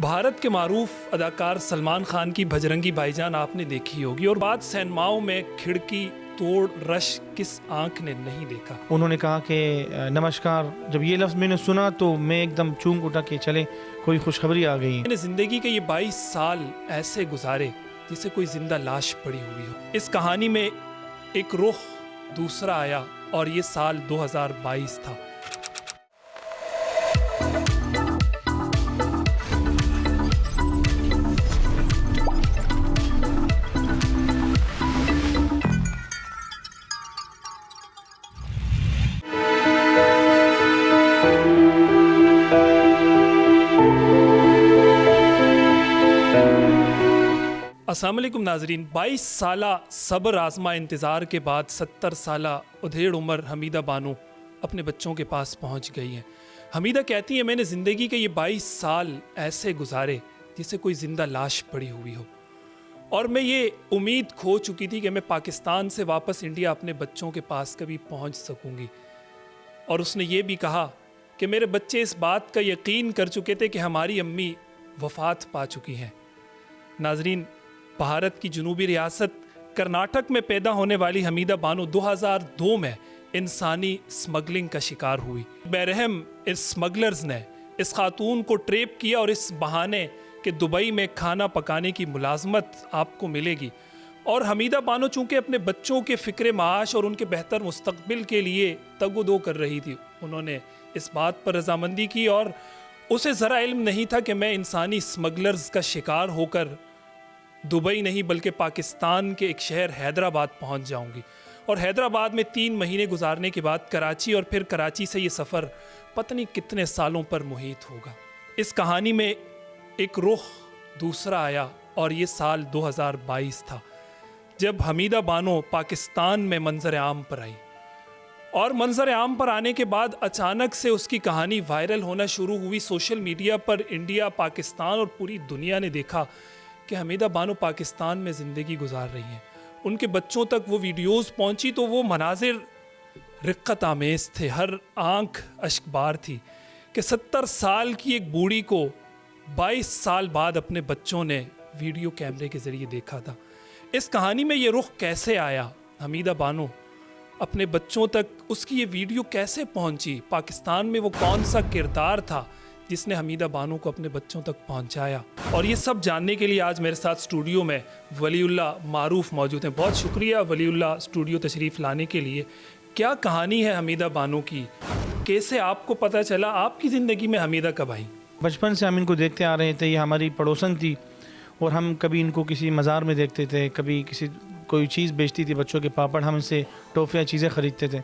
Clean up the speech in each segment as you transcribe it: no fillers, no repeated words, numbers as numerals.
بھارت کے معروف اداکار سلمان خان کی بھجرنگی بھائی جان آپ نے دیکھی ہوگی، اور بعد سینماؤں میں کھڑکی توڑ رش کس آنکھ نے نہیں دیکھا۔ انہوں نے کہا کہ نمسکار، جب یہ لفظ میں نے سنا تو میں ایک دم چونک اٹھا کہ چلے کوئی خوشخبری آ گئی ہے۔ میں نے زندگی کے یہ 22 سال ایسے گزارے جسے کوئی زندہ لاش پڑی ہوئی ہو۔ اس کہانی میں ایک رخ دوسرا آیا اور یہ سال 2022 تھا۔ السلام علیکم ناظرین، 22 سالہ صبر آزما انتظار کے بعد 70 سالہ ادھیڑ عمر حمیدہ بانو اپنے بچوں کے پاس پہنچ گئی ہیں۔ حمیدہ کہتی ہیں، میں نے زندگی کے یہ 22 سال ایسے گزارے جسے کوئی زندہ لاش پڑی ہوئی ہو، اور میں یہ امید کھو چکی تھی کہ میں پاکستان سے واپس انڈیا اپنے بچوں کے پاس کبھی پہنچ سکوں گی۔ اور اس نے یہ بھی کہا کہ میرے بچے اس بات کا یقین کر چکے تھے کہ ہماری امی وفات پا چکی ہیں۔ ناظرین، بھارت کی جنوبی ریاست کرناٹک میں پیدا ہونے والی حمیدہ بانو 2002 میں انسانی سمگلنگ کا شکار ہوئی۔ بے-رحم اسمگلرز نے اس خاتون کو ٹریپ کیا، اور اس بہانے کہ دبئی میں کھانا پکانے کی ملازمت آپ کو ملے گی، اور حمیدہ بانو چونکہ اپنے بچوں کے فکر معاش اور ان کے بہتر مستقبل کے لیے تگ و دو کر رہی تھی، انہوں نے اس بات پر رضامندی کی، اور اسے ذرا علم نہیں تھا کہ میں انسانی سمگلرز کا شکار ہو کر دبئی نہیں بلکہ پاکستان کے ایک شہر حیدرآباد پہنچ جاؤں گی، اور حیدرآباد میں 3 مہینے گزارنے کے بعد کراچی، اور پھر کراچی سے یہ سفر پتہ نہیں کتنے سالوں پر محیط ہوگا۔ اس کہانی میں ایک رخ دوسرا آیا، اور یہ سال 2022 تھا جب حمیدہ بانو پاکستان میں منظر عام پر آئی، اور منظر عام پر آنے کے بعد اچانک سے اس کی کہانی وائرل ہونا شروع ہوئی۔ سوشل میڈیا پر انڈیا، پاکستان اور پوری دنیا نے دیکھا کہ حمیدہ بانو پاکستان میں زندگی گزار رہی ہیں۔ ان کے بچوں تک وہ ویڈیوز پہنچی تو وہ مناظر رقت آمیز تھے، ہر آنکھ اشکبار تھی کہ 70 سال کی ایک بوڑھی کو 22 سال بعد اپنے بچوں نے ویڈیو کیمرے کے ذریعے دیکھا تھا۔ اس کہانی میں یہ رخ کیسے آیا، حمیدہ بانو اپنے بچوں تک اس کی یہ ویڈیو کیسے پہنچی، پاکستان میں وہ کون سا کردار تھا جس نے حمیدہ بانو کو اپنے بچوں تک پہنچایا، اور یہ سب جاننے کے لیے آج میرے ساتھ اسٹوڈیو میں ولی اللہ معروف موجود ہیں۔ بہت شکریہ ولی اللہ اسٹوڈیو تشریف لانے کے لیے۔ کیا کہانی ہے حمیدہ بانو کی؟ کیسے آپ کو پتہ چلا؟ آپ کی زندگی میں حمیدہ کب آئی؟ بچپن سے ہم ان کو دیکھتے آ رہے تھے، یہ ہماری پڑوسن تھی، اور ہم کبھی ان کو کسی مزار میں دیکھتے تھے، کبھی کسی کوئی چیز بیچتی تھی بچوں کے پاپڑ، ہم ان سے ٹوفیاں چیزیں خریدتے تھے۔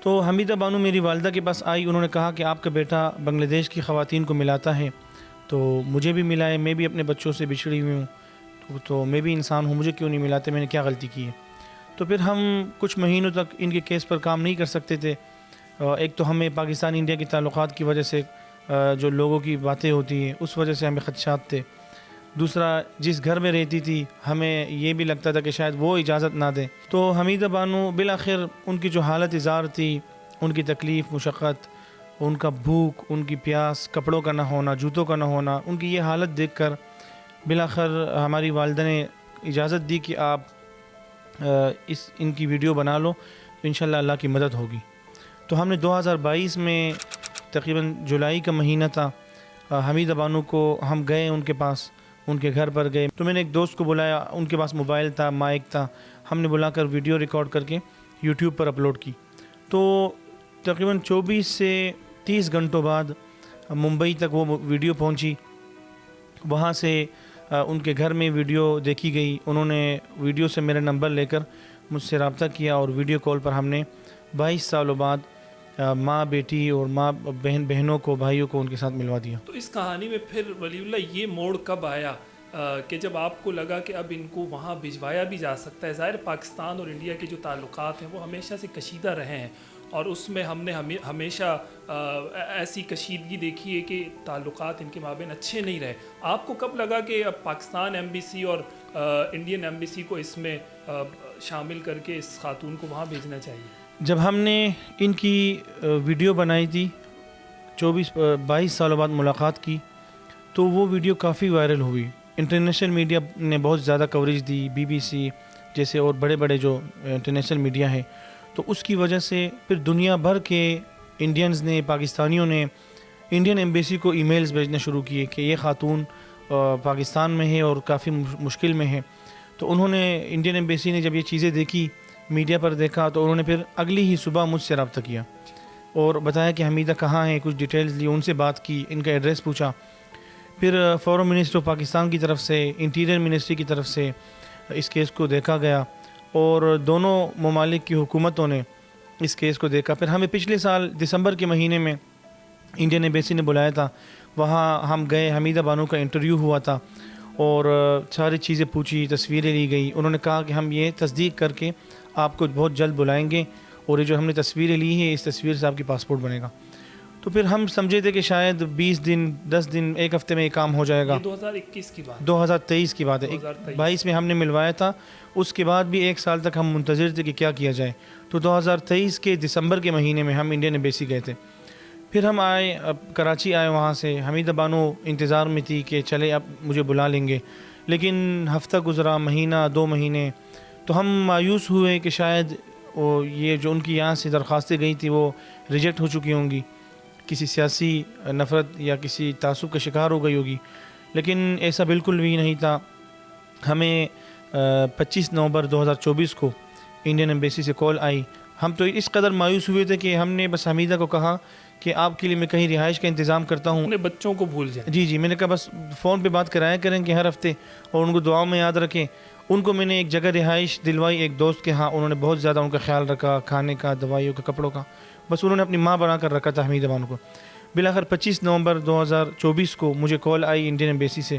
تو حمیدہ بانو میری والدہ کے پاس آئی، انہوں نے کہا کہ آپ کا بیٹا بنگلہ دیش کی خواتین کو ملاتا ہے، تو مجھے بھی ملا ہے، میں بھی اپنے بچوں سے بچھڑی ہوئی ہوں، تو میں بھی انسان ہوں، مجھے کیوں نہیں ملاتے، میں نے کیا غلطی کی ہے؟ تو پھر ہم کچھ مہینوں تک ان کے کیس پر کام نہیں کر سکتے تھے۔ ایک تو ہمیں پاکستان انڈیا کے تعلقات کی وجہ سے جو لوگوں کی باتیں ہوتی ہیں اس وجہ سے ہمیں خدشات تھے، دوسرا جس گھر میں رہتی تھی ہمیں یہ بھی لگتا تھا کہ شاید وہ اجازت نہ دیں۔ تو حمیدہ بانو بالآخر ان کی جو حالت اظہار تھی، ان کی تکلیف، مشقت، ان کا بھوک، ان کی پیاس، کپڑوں کا نہ ہونا، جوتوں کا نہ ہونا، ان کی یہ حالت دیکھ کر بالآخر ہماری والدہ نے اجازت دی کہ آپ ان کی ویڈیو بنا لو، تو انشاءاللہ اللہ کی مدد ہوگی۔ تو ہم نے 2022 میں تقریباً جولائی کا مہینہ تھا، حمیدہ بانو کو ہم گئے ان کے پاس، ان کے گھر پر گئے، تو میں نے ایک دوست کو بلایا، ان کے پاس موبائل تھا، مائک تھا، ہم نے بلا کر ویڈیو ریکارڈ کر کے یوٹیوب پر اپلوڈ کی۔ تو تقریباً 24 سے 30 گھنٹوں بعد ممبئی تک وہ ویڈیو پہنچی، وہاں سے ان کے گھر میں ویڈیو دیکھی گئی، انہوں نے ویڈیو سے میرا نمبر لے کر مجھ سے رابطہ کیا، اور ویڈیو کال پر ہم نے 22 سالوں بعد ماں بیٹی اور ماں بہنوں کو، بھائیوں کو ان کے ساتھ ملوا دیا۔ تو اس کہانی میں پھر ولی اللہ یہ موڑ کب آیا کہ جب آپ کو لگا کہ اب ان کو وہاں بھجوایا بھی جا سکتا ہے؟ ظاہر پاکستان اور انڈیا کے جو تعلقات ہیں وہ ہمیشہ سے کشیدہ رہے ہیں، اور اس میں ہم نے ہمیشہ ایسی کشیدگی دیکھی ہے کہ تعلقات ان کے مابین اچھے نہیں رہے۔ آپ کو کب لگا کہ اب پاکستان ایمبیسی اور انڈین ایمبیسی کو اس میں شامل کر کے اس خاتون کو وہاں بھیجنا چاہیے؟ جب ہم نے ان کی ویڈیو بنائی تھی، 22 سالوں بعد ملاقات کی، تو وہ ویڈیو کافی وائرل ہوئی. انٹرنیشنل میڈیا نے بہت زیادہ کوریج دی, BBC جیسے اور بڑے بڑے جو انٹرنیشنل میڈیا ہے. تو اس کی وجہ سے پھر دنیا بھر کے انڈینز نے, پاکستانیوں نے انڈین ایمبیسی کو ای میلز بھیجنا شروع کیے کہ یہ خاتون پاکستان میں ہے اور کافی مشکل میں ہے. تو انہوں نے, انڈین ایمبیسی نے جب یہ چیزیں دیکھی, میڈیا پر دیکھا, تو انہوں نے پھر اگلی ہی صبح مجھ سے رابطہ کیا اور بتایا کہ حمیدہ کہاں ہے, کچھ ڈیٹیلز لی, ان سے بات کی, ان کا ایڈریس پوچھا. پھر فورن منسٹر آف پاکستان کی طرف سے, انٹیریئر منسٹری کی طرف سے اس کیس کو دیکھا گیا اور دونوں ممالک کی حکومتوں نے اس کیس کو دیکھا. پھر ہمیں پچھلے سال دسمبر کے مہینے میں انڈین ایمبیسی نے بلایا تھا, وہاں ہم گئے, حمیدہ بانو کا انٹرویو ہوا تھا اور ساری چیزیں پوچھی, تصویریں لی گئی. انہوں نے کہا کہ ہم یہ تصدیق کر کے آپ کو بہت جلد بلائیں گے اور یہ جو ہم نے تصویریں لی ہیں اس تصویر سے آپ کی پاسپورٹ بنے گا. تو پھر ہم سمجھے تھے کہ شاید 20 دن, 10 دن, ایک ہفتے میں یہ کام ہو جائے گا. 2021 کی بات, 2023 کی بات ہے. 22 میں ہم نے ملوایا تھا, اس کے بعد بھی ایک سال تک ہم منتظر تھے کہ کیا کیا جائے. تو 2023 کے دسمبر کے مہینے میں ہم انڈین ایمبیسی گئے تھے. پھر ہم آئے, کراچی آئے, وہاں سے حمیدہ بانو انتظار میں تھی کہ چلے اب مجھے بلا لیں گے. لیکن ہفتہ گزرا, مہینہ, 2 مہینے, تو ہم مایوس ہوئے کہ شاید یہ جو ان کی یہاں سے درخواستیں گئی تھی وہ ریجیکٹ ہو چکی ہوں گی, کسی سیاسی نفرت یا کسی تعصب کا شکار ہو گئی ہوگی. لیکن ایسا بالکل بھی نہیں تھا. ہمیں 25 نومبر 2024 کو انڈین ایمبیسی سے کال آئی. ہم تو اس قدر مایوس ہوئے تھے کہ ہم نے بس حمیدہ کو کہا کہ آپ کے لیے میں کہیں رہائش کا انتظام کرتا ہوں. اپنے بچوں کو بھول جائیں. جی, میں نے کہا بس فون پہ بات کرایا کریں کہ ہر ہفتے, اور ان کو دعاؤں میں یاد رکھیں. ان کو میں نے ایک جگہ رہائش دلوائی ایک دوست کے ہاں. انہوں نے بہت زیادہ ان کا خیال رکھا, کھانے کا, دوائیوں کا, کپڑوں کا. بس انہوں نے اپنی ماں بنا کر رکھا تھا حمیدہ بانو کو. بالآخر 25 نومبر 2024 کو مجھے کال آئی انڈین ایمبیسی سے.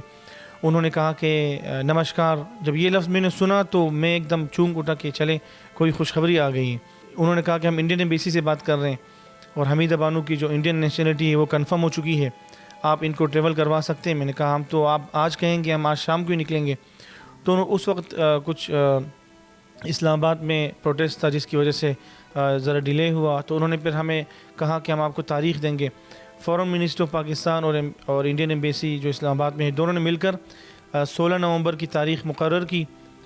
انہوں نے کہا کہ نمسکار. جب یہ لفظ میں نے سنا تو میں ایک دم چونک اٹھا کہ چلے کوئی خوشخبری آ گئی ہے. انہوں نے کہا کہ ہم انڈین ایمبیسی سے بات کر رہے ہیں اور حمیدہ بانو کی جو انڈین نیشنلٹی ہے وہ کنفرم ہو چکی ہے, آپ ان کو ٹریول کروا سکتے ہیں. میں نے کہا ہم تو آپ آج کہیں گے, ہم آج شام کو ہی نکلیں گے. تو اس وقت کچھ اسلام آباد میں پروٹیسٹ تھا جس کی وجہ سے ذرا ڈیلے ہوا. تو انہوں نے پھر ہمیں کہا کہ ہم آپ کو تاریخ دیں گے. فورن منسٹر آف پاکستان اور انڈین ایمبیسی جو اسلام آباد میں ہے, دونوں نے مل کر 16 نومبر کی تاریخ مقرر کی.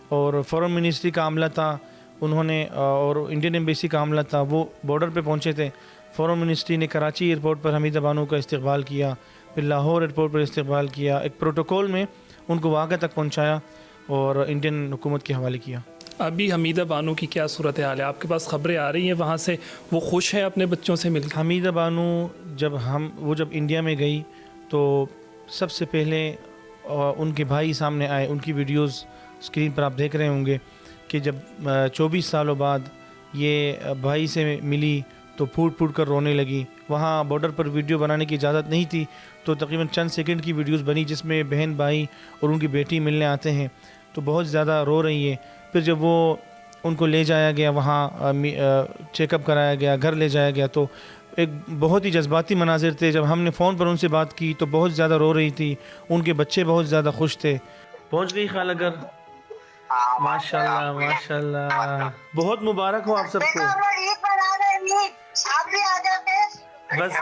اور فورن منسٹری کا عملہ تھا, انہوں نے, اور انڈین ایمبیسی کا عملہ تھا, وہ بارڈر پہ پہنچے تھے. فورن منسٹری نے کراچی ایئرپورٹ پر حمیدہ بانو کا استقبال کیا, پھر لاہور ایئرپورٹ پر استقبال کیا, ایک پروٹوکول میں ان کو واقعہ تک پہنچایا اور انڈین حکومت کے حوالے کیا. ابھی حمیدہ بانو کی کیا صورتحال ہے؟ آپ کے پاس خبریں آ رہی ہیں وہاں سے, وہ خوش ہیں اپنے بچوں سے مل کر؟ حمیدہ بانو جب انڈیا میں گئی تو سب سے پہلے ان کے بھائی سامنے آئے. ان کی ویڈیوز اسکرین پر آپ دیکھ رہے ہوں گے کہ جب 24 سالوں بعد یہ بھائی سے ملی تو پھوٹ پھوٹ کر رونے لگی. وہاں بارڈر پر ویڈیو بنانے کی اجازت نہیں تھی تو تقریباً چند سیکنڈ کی ویڈیوز بنی جس میں بہن بھائی اور ان کی بیٹی ملنے آتے ہیں, تو بہت زیادہ رو رہی ہے. پھر جب وہ ان کو لے جایا گیا, وہاں چیک اپ کرایا گیا, گھر لے جایا گیا, تو ایک بہت ہی جذباتی مناظر تھے. جب ہم نے فون پر ان سے بات کی تو بہت زیادہ رو رہی تھی, ان کے بچے بہت زیادہ خوش تھے. پہنچ گئی خالہ گھر؟ ماشاءاللہ ماشاءاللہ, بہت مبارک ہو آپ سب کو. بس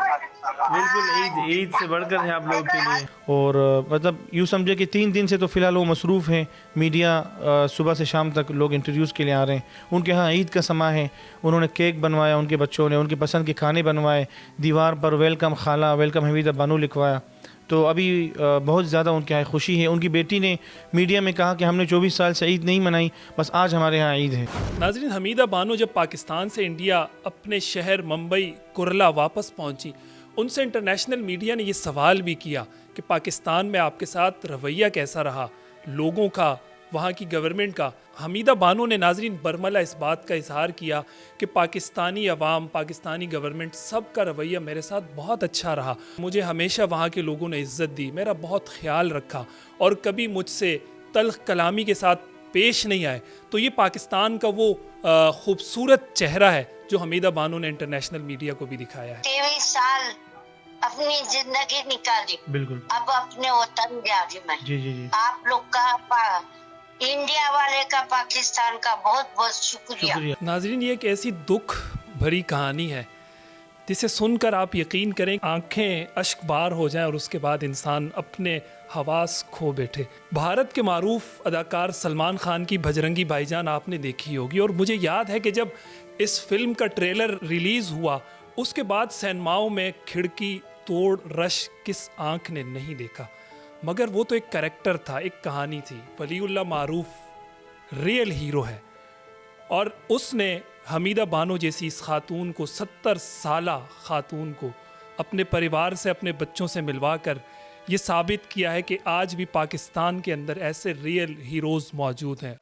بالکل عید سے بڑھ کر ہے آپ لوگوں کے لیے. اور مطلب یوں سمجھے کہ 3 دن سے تو فی الحال وہ مصروف ہیں. میڈیا صبح سے شام تک لوگ انٹرویوز کے لیے آ رہے ہیں. ان کے ہاں عید کا سماں ہے, انہوں نے کیک بنوایا, ان کے بچوں نے ان کے پسند کے کھانے بنوائے, دیوار پر ویلکم خالہ, ویلکم حمیدہ بانو لکھوایا. تو ابھی بہت زیادہ ان کے یہاں خوشی ہے. ان کی بیٹی نے میڈیا میں کہا کہ ہم نے 24 سال سے عید نہیں منائی, بس آج ہمارے ہاں عید ہے. ناظرین, حمیدہ بانو جب پاکستان سے انڈیا اپنے شہر ممبئی کرلا واپس پہنچی, ان سے انٹرنیشنل میڈیا نے یہ سوال بھی کیا کہ پاکستان میں آپ کے ساتھ رویہ کیسا رہا, لوگوں کا, وہاں کی گورنمنٹ کا. حمیدہ بانو نے ناظرین برملا اس بات کا اظہار کیا کہ پاکستانی عوام, پاکستانی گورنمنٹ, سب کا رویہ میرے ساتھ بہت اچھا رہا. مجھے ہمیشہ وہاں کے لوگوں نے عزت دی, میرا بہت خیال رکھا اور کبھی مجھ سے تلخ کلامی کے ساتھ پیش نہیں آئے. تو یہ پاکستان کا وہ خوبصورت چہرہ ہے جو حمیدہ بانو نے انٹرنیشنل میڈیا کو بھی دکھایا ہے. 23 سال اپنی زندگی نکالی, بالکل, اب اپنے وطن جا رہی میں. جی آپ لوگ کا, انڈیا والے کا, پاکستان کا بہت بہت شکریہ. ناظرین, یہ ایک ایسی دکھ بھری کہانی ہے جسے سن کر آپ یقین کریں آنکھیں اشک بار ہو جائیں اور اس کے بعد انسان اپنے حواس کھو بیٹھے۔ بھارت کے معروف اداکار سلمان خان کی بھجرنگی بھائی جان آپ نے دیکھی ہوگی، اور مجھے یاد ہے کہ جب اس فلم کا ٹریلر ریلیز ہوا اس کے بعد سینماؤں میں کھڑکی توڑ رش کس آنکھ نے نہیں دیکھا، مگر وہ تو ایک کریکٹر تھا، ایک کہانی تھی۔ ولی اللہ معروف ریئل ہیرو ہے، اور اس نے حمیدہ بانو جیسی اس خاتون کو 70 سالہ خاتون کو اپنے پریوار سے اپنے بچوں سے ملوا کر یہ ثابت کیا ہے کہ آج بھی پاکستان کے اندر ایسے ریئل ہیروز موجود ہیں۔